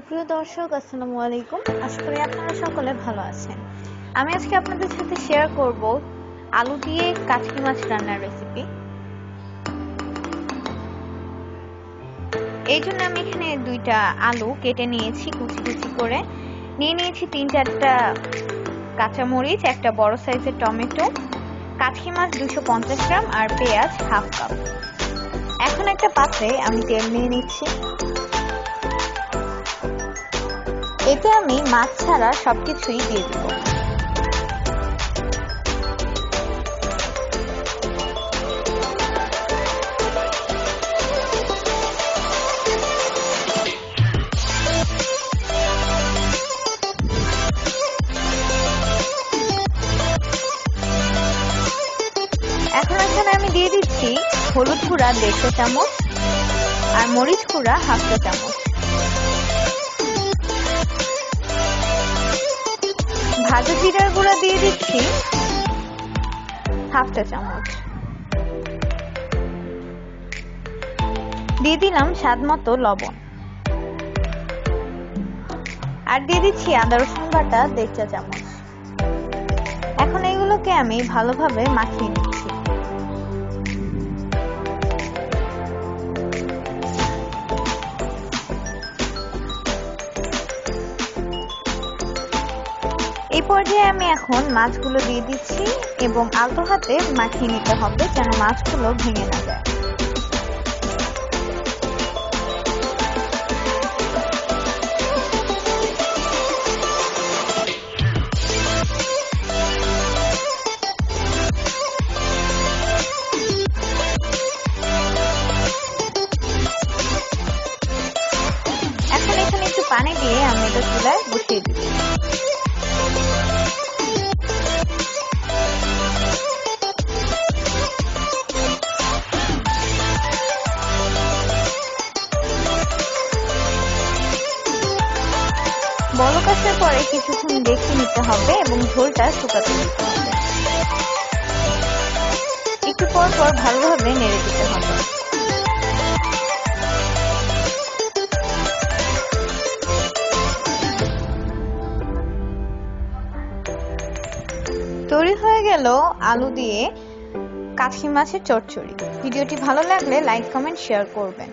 সুপ্রিয় দর্শক, আসসালামু আলাইকুম। আশা করি আপনারা সকলে ভালো আছেন। আমি আজকে আপনাদের সাথে শেয়ার করব আলু দিয়ে কাচকি মাছ রান্নার রেসিপি। এই জন্য আমি এখানে দুইটা আলু কেটে নিয়েছি কুচি কুচি করে, নিয়ে নিয়েছি 3-4টা কাঁচামরিচ, একটা বড় সাইজের টমেটো, কাচকি মাছ 250 গ্রাম আর পেঁয়াজ হাফ কাপ। এখন একটা পাত্রে আমি তেল নিয়ে নিচ্ছি। এতে আমি মাছ ছাড়া সবকিছুই দিয়ে দিব। এখন এখানে আমি দিয়ে দিচ্ছি হলুদ গুঁড়া 1.5 চামচ আর মরিচ গুঁড়া হাফ চা চামচ। ভাজা জিরার গুঁড়া দিয়ে দিচ্ছি হাফ চা চামচ। দিয়ে দিলাম স্বাদ মতো লবণ আর দিয়ে দিচ্ছি আদা রসুন বাটা 1.5 চা চামচ। এখন এগুলোকে আমি ভালোভাবে মাখিয়ে নিচ্ছি। এই পর্যায়ে আমি এখন মাছগুলো দিয়ে দিচ্ছি এবং আলতো হাতে মাখিয়ে নিতে হবে যেন মাছগুলো ভেঙে না যায়। এখন এখানে একটু পানি দিয়ে আমি এটা চুলায় বসিয়ে দিচ্ছি। বলক আসার পরে কিছুক্ষণ দেখে নিতে হবে এবং ঝোলটা শুকাতে দিতে হবে। একটু পর পর ভালোভাবে নেড়ে দিতে হবে। তৈরি হয়ে গেল আলু দিয়ে কাচকি মাছের চচ্চড়ি। ভিডিওটি ভালো লাগলে লাইক, কমেন্ট, শেয়ার করবেন।